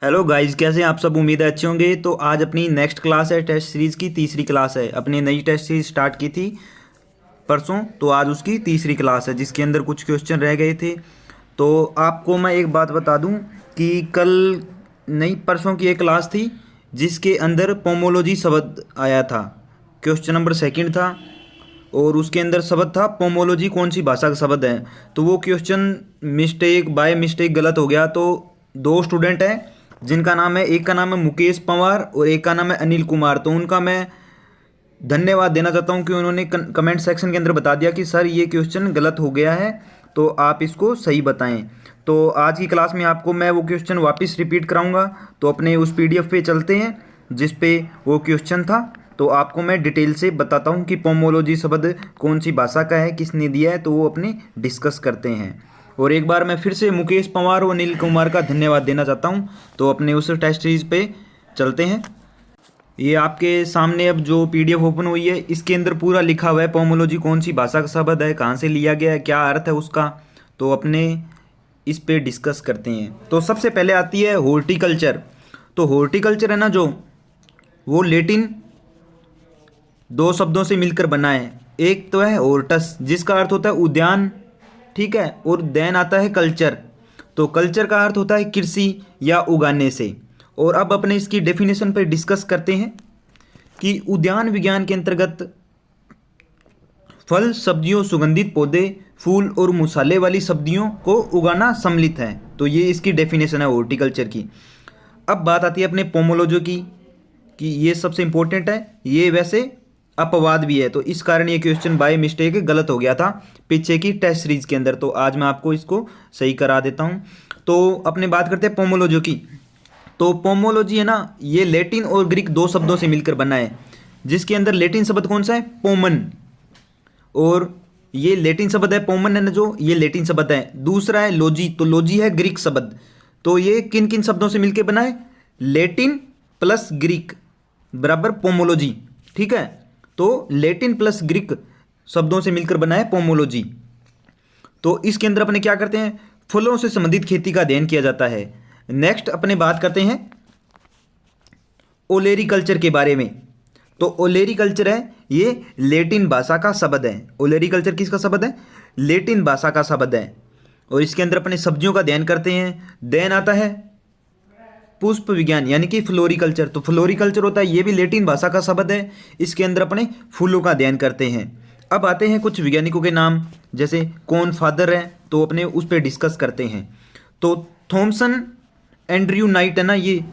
Hello guys, कैसे हैं आप सब। उम्मीद है अच्छे होंगे। तो आज अपनी नेक्स्ट क्लास है, टेस्ट सीरीज़ की तीसरी क्लास है। अपनी नई टेस्ट सीरीज स्टार्ट की थी परसों, तो आज उसकी तीसरी क्लास है जिसके अंदर कुछ क्वेश्चन रह गए थे। तो आपको मैं एक बात बता दूं कि कल नई परसों की एक क्लास थी जिसके अंदर पोमोलॉजी शब्द आया था। क्वेश्चन नंबर सेकंड था और उसके अंदर शब्द था पोमोलॉजी कौन सी भाषा का शब्द है। तो वो क्वेश्चन मिस्टेक बाय मिस्टेक गलत हो गया। तो दो स्टूडेंट हैं जिनका नाम है, एक का नाम है मुकेश पवार और एक का नाम है अनिल कुमार। तो उनका मैं धन्यवाद देना चाहता हूं कि उन्होंने कमेंट सेक्शन के अंदर बता दिया कि सर ये क्वेश्चन गलत हो गया है, तो आप इसको सही बताएं। तो आज की क्लास में आपको मैं वो क्वेश्चन वापस रिपीट कराऊंगा। तो अपने उस पीडीएफ पे चलते हैं जिस पे वो क्वेश्चन था। तो आपको मैं डिटेल से बताता हूँ कि पोमोलॉजी शब्द कौन सी भाषा का है, किसने दिया है, तो वो अपने डिस्कस करते हैं। और एक बार मैं फिर से मुकेश पवार और अनिल कुमार का धन्यवाद देना चाहता हूँ। तो अपने उस टेस्ट सीरीज पे चलते हैं। ये आपके सामने अब जो पीडीएफ ओपन हुई है इसके अंदर पूरा लिखा हुआ है पोमोलॉजी कौन सी भाषा का शब्द है, कहाँ से लिया गया है, क्या अर्थ है उसका। तो अपने इस पे डिस्कस करते हैं। तो सबसे पहले आती है हॉर्टिकल्चर। तो हॉर्टिकल्चर है ना, जो वो लेटिन दो शब्दों से मिलकर बना है। एक तो है हॉर्टस जिसका अर्थ होता है उद्यान, ठीक है, और देन आता है कल्चर। तो कल्चर का अर्थ होता है कृषि या उगाने से। और अब अपने इसकी डेफिनेशन पर डिस्कस करते हैं कि उद्यान विज्ञान के अंतर्गत फल, सब्जियों, सुगंधित पौधे, फूल और मसाले वाली सब्जियों को उगाना सम्मिलित है। तो ये इसकी डेफिनेशन है हॉर्टिकल्चर की। अब बात आती है अपने पोमोलॉजी की कि ये सबसे इंपॉर्टेंट है। ये वैसे अपवाद भी है, तो इस कारण ये क्वेश्चन बाय मिस्टेक गलत हो गया था पीछे की टेस्ट सीरीज के अंदर। तो आज मैं आपको इसको सही करा देता हूँ। तो अपने बात करते हैं पोमोलॉजी की। तो पोमोलॉजी है ना, ये लैटिन और ग्रीक दो शब्दों से मिलकर बना है, जिसके अंदर लैटिन शब्द कौन सा है, पोमन। और ये लैटिन शब्द है पोमन है ना, जो ये लैटिन शब्द है। दूसरा है लॉजी, तो लॉजी है ग्रीक शब्द। तो ये किन किन शब्दों से मिलकर बना है, लैटिन प्लस ग्रीक बराबर पोमोलॉजी, ठीक है। तो लैटिन प्लस ग्रीक शब्दों से मिलकर बना है पोमोलॉजी। तो इसके अंदर अपने क्या करते हैं, फलों से संबंधित खेती का अध्ययन किया जाता है। नेक्स्ट अपने बात करते हैं ओलेरिकल्चर के बारे में। तो ओलेरिकल्चर है, ये लैटिन भाषा का शब्द है। ओलेरिकल्चर किसका शब्द है, लैटिन भाषा का शब्द है। और इसके अंदर अपने सब्जियों का अध्ययन करते हैं। देन आता है पुष्प विज्ञान यानी कि फ्लोरिकल्चर। तो फ्लोरिकल्चर होता है, ये भी लैटिन भाषा का शब्द है। इसके अंदर अपने फूलों का अध्ययन करते हैं। अब आते हैं कुछ वैज्ञानिकों के नाम, जैसे कौन फादर है, तो अपने उस पर डिस्कस करते हैं। तो थॉमसन एंड्रयू नाइट है ना, ये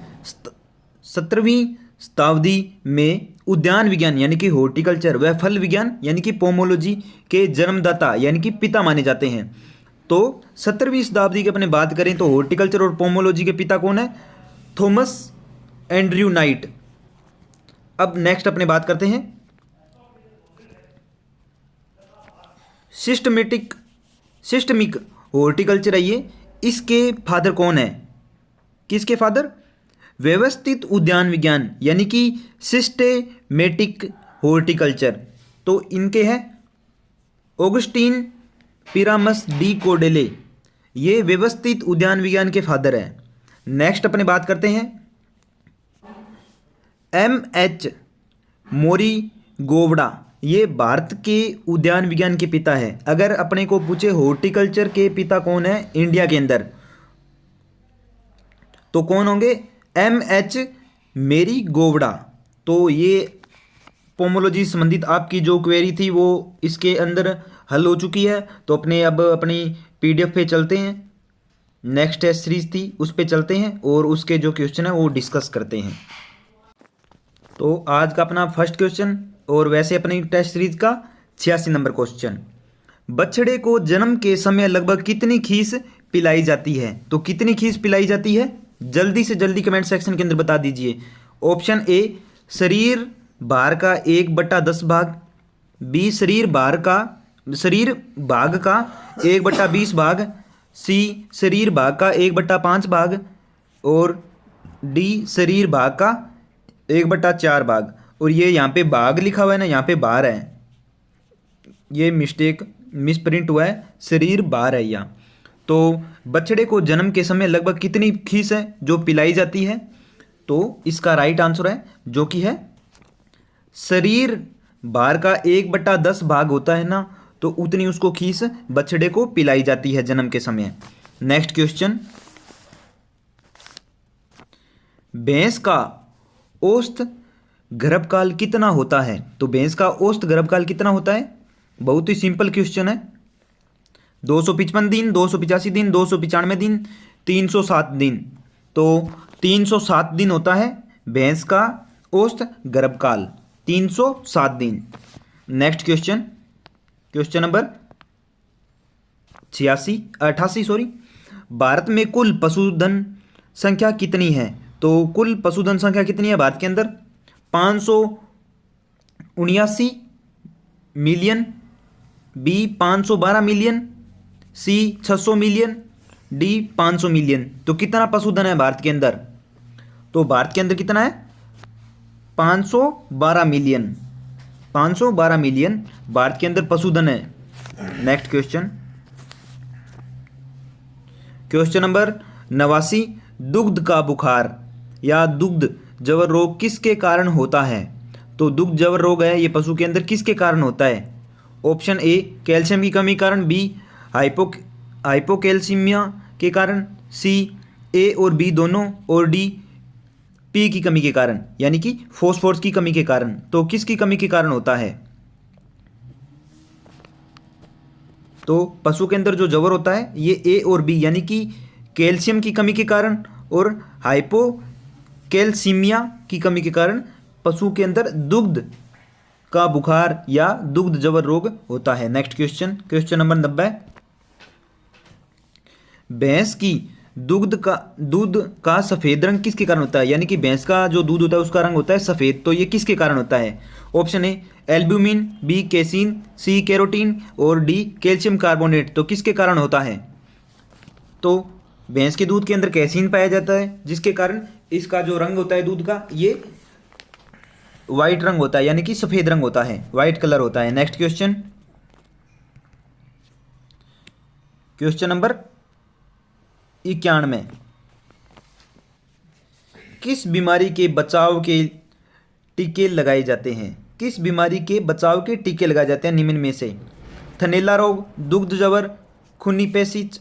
17वीं शताब्दी में उद्यान विज्ञान यानी कि हॉर्टिकल्चर व फल विज्ञान यानी कि पोमोलॉजी के जन्मदाता यानी कि पिता माने जाते हैं। तो 17वीं शताब्दी की अपने बात करें तो हॉर्टिकल्चर और पोमोलॉजी के पिता कौन है, थॉमस एंड्रयू नाइट। अब नेक्स्ट अपने बात करते हैं सिस्टमिक हॉर्टिकल्चर है ये, इसके फादर कौन है, किसके फादर, व्यवस्थित उद्यान विज्ञान यानी कि सिस्टेमेटिक हॉर्टिकल्चर। तो इनके हैं ऑगस्टीन पिरामस डी कोडेले, ये व्यवस्थित उद्यान विज्ञान के फादर हैं। नेक्स्ट अपने बात करते हैं M.H. मोरी गोवड़ा, ये भारत के उद्यान विज्ञान के पिता है। अगर अपने को पूछे हॉर्टिकल्चर के पिता कौन है इंडिया के अंदर, तो कौन होंगे, M.H. मेरी गोवड़ा। तो ये पोमोलॉजी संबंधित आपकी जो क्वेरी थी वो इसके अंदर हल हो चुकी है। तो अपने अब अपनी पीडीएफ पे चलते हैं। नेक्स्ट टेस्ट सीरीज थी उस पे चलते हैं और उसके जो क्वेश्चन है वो डिस्कस करते हैं। तो आज का अपना फर्स्ट क्वेश्चन, और वैसे अपनी टेस्ट सीरीज का 86 नंबर क्वेश्चन, बछड़े को जन्म के समय लगभग कितनी खीस पिलाई जाती है। तो कितनी खीस पिलाई जाती है, जल्दी से जल्दी कमेंट सेक्शन के अंदर बता दीजिए। ऑप्शन ए शरीर भार का 1/10 भाग, बी शरीर भाग का 1/20 भाग, सी शरीर भाग का 1/5 भाग, और डी शरीर भाग का 1/4 भाग। और ये यहाँ पे भाग लिखा हुआ है ना, यहाँ पे बार है, ये मिस्टेक मिसप्रिंट हुआ है, शरीर बार है यहाँ। तो बछड़े को जन्म के समय लगभग कितनी खीस है जो पिलाई जाती है? तो इसका राइट आंसर है जो कि है शरीर भार का 1/10 भाग होता है ना, तो उतनी उसको खीस बछड़े को पिलाई जाती है जन्म के समय। नेक्स्ट क्वेश्चन, भैंस का औसत गर्भकाल कितना होता है? तो भैंस का औसत गर्भकाल कितना होता है? बहुत ही सिंपल क्वेश्चन है। 255 दिन, 285 दिन, 295 दिन, 307 दिन। तो 307 दिन होता है भैंस का औसत गर्भकाल, 307 दिन। Next question, question number 88 sorry. Bharat में कुल पशुधन संख्या कितनी है? तो कुल पशुधन संख्या कितनी है भारत के अंदर? 579 मिलियन, बी 512 मिलियन, सी 600 मिलियन, डी 500 मिलियन। तो कितना पशुधन है भारत के अंदर? तो भारत के अंदर कितना है? 512 मिलियन, 512 मिलियन भारत के अंदर पशुधन है। Next question, question number 89। दुग्ध का बुखार या दुग्ध जवर रोग किसके कारण होता है? तो दुग्ध जवर रोग है ये पशु के अंदर किसके कारण होता है? ऑप्शन ए कैल्शियम की कमी कारण, बी हाइपोकैल्सीमिया के कारण, सी ए और बी दोनों, और डी पी की कमी के कारण यानी कि फॉस्फोरस की कमी के कारण। तो किसकी कमी के कारण होता है? तो पशु के अंदर जो जवर होता है ये ए और बी यानी कि कैल्शियम की कमी के कारण और हाइपोकैल्सीमिया की कमी के कारण पशु के अंदर दुग्ध का बुखार या दुग्ध जवर रोग होता है। Next question, question number 90। भैंस की दूध का सफेद रंग किसके कारण होता है? यानी कि भैंस का जो दूध होता है उसका रंग होता है सफेद, तो ये किसके कारण होता है? Option A albumin, B casein, C carotene और डी कैल्शियम कार्बोनेट। तो किसके कारण होता है? तो भैंस के दूध के अंदर कैसीन पाया जाता है जिसके कारण इसका जो रंग होता है दूध का ये वाइट रंग होता है यानी कि सफेद रंग होता है, वाइट कलर होता है। Next question, question number 91। किस बीमारी के बचाव के टीके लगाए जाते हैं? किस बीमारी के बचाव के टीके लगाए जाते हैं निम्न में से? थनैला रोग, दुग्ध जवर, खूनी पैसिज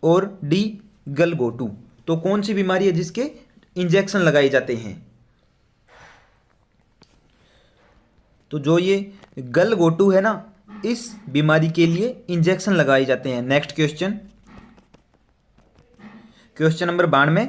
और डी गलघोटू। तो कौन सी बीमारी है जिसके इंजेक्शन लगाए जाते हैं? तो जो ये गलघोटू है ना, इस बीमारी के लिए इंजेक्शन लगाए जाते हैं। Next question, question number 92।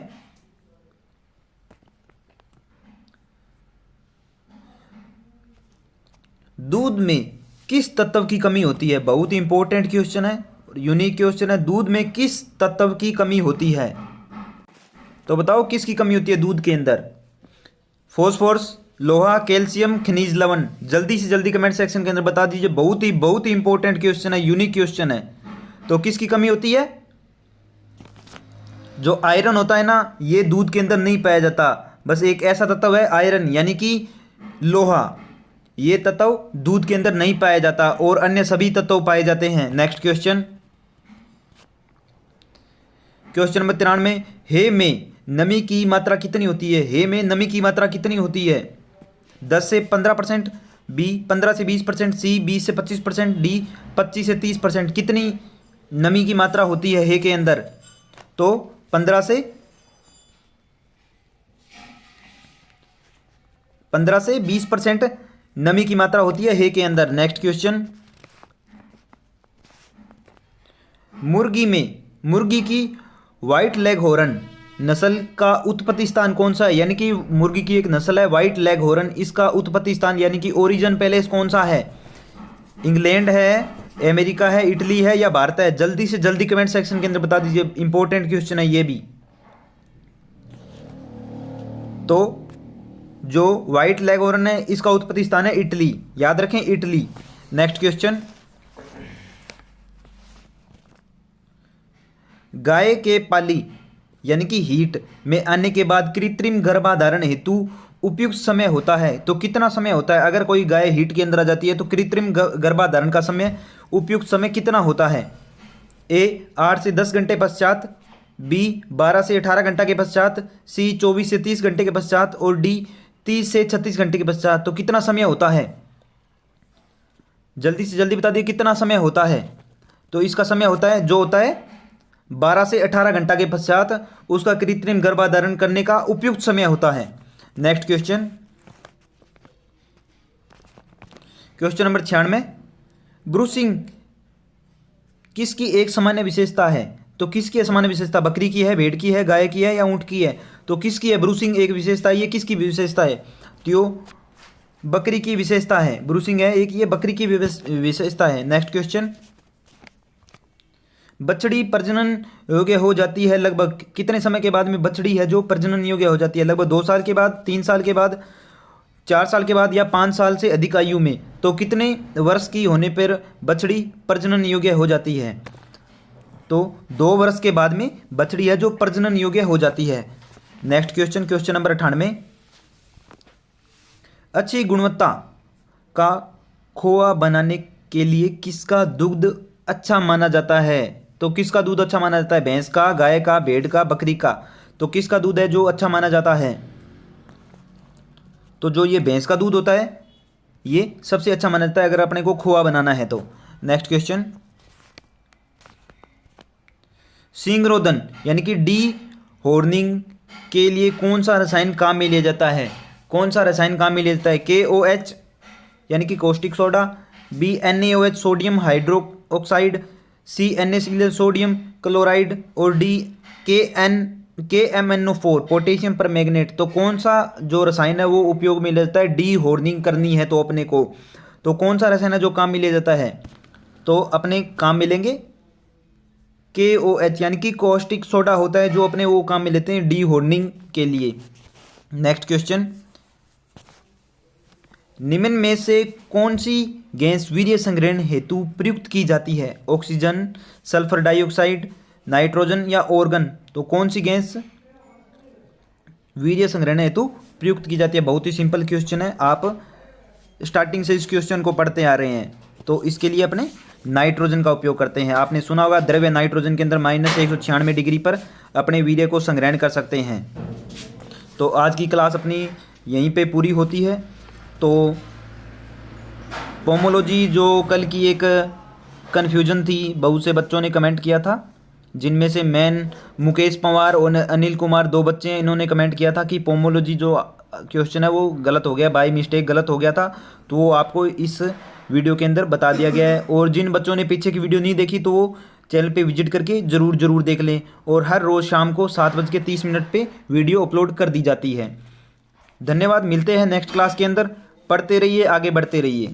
दूध में किस तत्व की कमी होती है? बहुत ही इंपॉर्टेंट क्वेश्चन है, यूनिक क्वेश्चन है। दूध में किस तत्व की कमी होती है? तो बताओ किसकी कमी होती है दूध के अंदर? फॉस्फोरस, लोहा, कैल्शियम, खनिज लवण। जल्दी से जल्दी कमेंट सेक्शन के अंदर बता दीजिए। बहुत ही इंपॉर्टेंट क्वेश्चन है, यूनिक क्वेश्चन है। तो किसकी कमी होती है? जो आयरन होता है ना, ये दूध के अंदर नहीं पाया जाता। बस एक ऐसा तत्व है आयरन यानी कि लोहा, ये तत्व दूध के अंदर नहीं पाया जाता और अन्य सभी तत्व पाए जाते हैं। Next question, question number 93। हे में नमी की मात्रा कितनी होती है? हे में नमी की मात्रा कितनी होती है? 10 से 15%, बी 15 से 20%, सी 20 से 25%, डी 25 से 30%। कितनी नमी की मात्रा होती है हे के अंदर? तो 15 से 20% नमी की मात्रा होती है हे के अंदर। नेक्स्ट क्वेश्चन, मुर्गी की व्हाइट लेग हॉर्न नस्ल का उत्पत्ति स्थान कौन सा है? यानी कि मुर्गी की एक नस्ल है व्हाइट लेग हॉर्न, इसका उत्पत्ति स्थान यानी कि ओरिजिन पैलेस कौन सा है? इंग्लैंड है, अमेरिका है, इटली है या भारत है? जल्दी से जल्दी कमेंट सेक्शन के अंदर बता दीजिए, इंपॉर्टेंट क्वेश्चन है ये भी। तो जो व्हाइट लेग हॉर्न है इसका उत्पत्ति स्थान है इटली, याद रखें इटली। नेक्स्ट क्वेश्चन, गाय के पाली यानी कि हीट में आने के बाद कृत्रिम गर्भाधारण हेतु उपयुक्त समय होता है? तो कितना समय होता है? अगर कोई गाय हीट के अंदर आ जाती है तो कृत्रिम गर्भाधारण का समय उपयुक्त समय कितना होता है? ए 8 से 10 घंटे पश्चात, बी 12 से 18 घंटा के पश्चात, सी 24 से 30 घंटे के पश्चात और डी 30 से 36 घंटे के पश्चात। तो कितना समय होता है, जल्दी से जल्दी बता दिए कितना समय होता है। तो इसका समय होता है जो होता है 12 से 18 घंटा के पश्चात उसका कृत्रिम गर्भाधारण करने का उपयुक्त समय होता है। नेक्स्ट क्वेश्चन, क्वेश्चन नंबर 96, ब्रूसिंग किसकी एक सामान्य विशेषता है। तो किसकी सामान्य विशेषता, बकरी की है, भेड़ की है, गाय की है या ऊंट की है। तो किसकी है ब्रूसिंग एक विशेषता, ये किसकी विशेषता है, तो बकरी की विशेषता है। ब्रूसिंग है एक, ये बकरी की विशेषता है। नेक्स्ट क्वेश्चन, बछड़ी प्रजनन योग्य हो जाती है लगभग कितने समय के बाद में बछड़ी है जो प्रजनन योग्य हो जाती है, लगभग 2 साल के बाद, 3 साल के बाद, 4 साल के बाद या 5 साल से अधिक आयु में। तो कितने वर्ष की होने पर बछड़ी प्रजनन योग्य हो जाती है। तो 2 वर्ष के बाद में बछड़ी है जो प्रजनन योग्य हो जाती है। नेक्स्ट क्वेश्चन, क्वेश्चन नंबर 98, अच्छी गुणवत्ता का खोआ बनाने के लिए किसका दूध अच्छा माना जाता है। तो किसका दूध अच्छा माना जाता है, भैंस का, गाय का, भेड़ का, बकरी का। तो किसका दूध है जो अच्छा माना जाता है, तो जो ये भैंस का दूध होता है ये सबसे अच्छा माना जाता है अगर अपने को खोआ बनाना है तो। नेक्स्ट क्वेश्चन, सिंगरोधन यानी कि डी हॉर्निंग के लिए कौन सा रसायन काम में लिया जाता है, कौन सा रसायन काम में लिया जाता है, KOH यानी कि caustic soda, B NaOH sodium hydro oxide, C NaCl sodium chloride और डी KMnO4 पोटेशियम परमैंगनेट। तो कौन सा जो रसायन है वो उपयोग में लिया जाता है, डी हॉर्निंग करनी है तो अपने को, तो कौन सा रसायन है जो काम में लिया जाता है, तो अपने काम मिलेंगे KOH यानी कि कॉस्टिक सोडा होता है जो अपने वो काम में लेते हैं डी हॉर्निंग के लिए। नेक्स्ट क्वेश्चन, निम्न में से कौन सी गैस वीर्य संग्रहण हेतु प्रयुक्त की जाती है, ऑक्सीजन, सल्फर डाइऑक्साइड, नाइट्रोजन या ऑर्गन। तो कौन सी गैस वीर्य संग्रहण हेतु प्रयुक्त की जाती है। बहुत ही सिंपल क्वेश्चन है, आप स्टार्टिंग से इस क्वेश्चन को पढ़ते आ रहे हैं। तो इसके लिए अपने नाइट्रोजन का उपयोग करते हैं। आपने सुना होगा द्रव्य नाइट्रोजन के अंदर -196 डिग्री पर अपने वीर्य को संग्रहण कर सकते हैं। तो आज की क्लास अपनी यहीं पे पूरी होती है। तो पोमोलॉजी जो कल की एक कन्फ्यूजन थी, बहुत से बच्चों ने कमेंट किया था, जिनमें से मैन मुकेश पवार और अनिल कुमार 2 बच्चे हैं, इन्होंने कमेंट किया था कि पोमोलॉजी जो क्वेश्चन है वो गलत हो गया, बाय मिस्टेक गलत हो गया था। तो वो आपको इस वीडियो के अंदर बता दिया गया है। और जिन बच्चों ने पीछे की वीडियो नहीं देखी तो वो चैनल पे विजिट करके ज़रूर देख लें। और हर रोज़ शाम को 7:30 पे वीडियो अपलोड कर दी जाती है। धन्यवाद, मिलते हैं नेक्स्ट क्लास के अंदर। पढ़ते रहिए, आगे बढ़ते रहिए।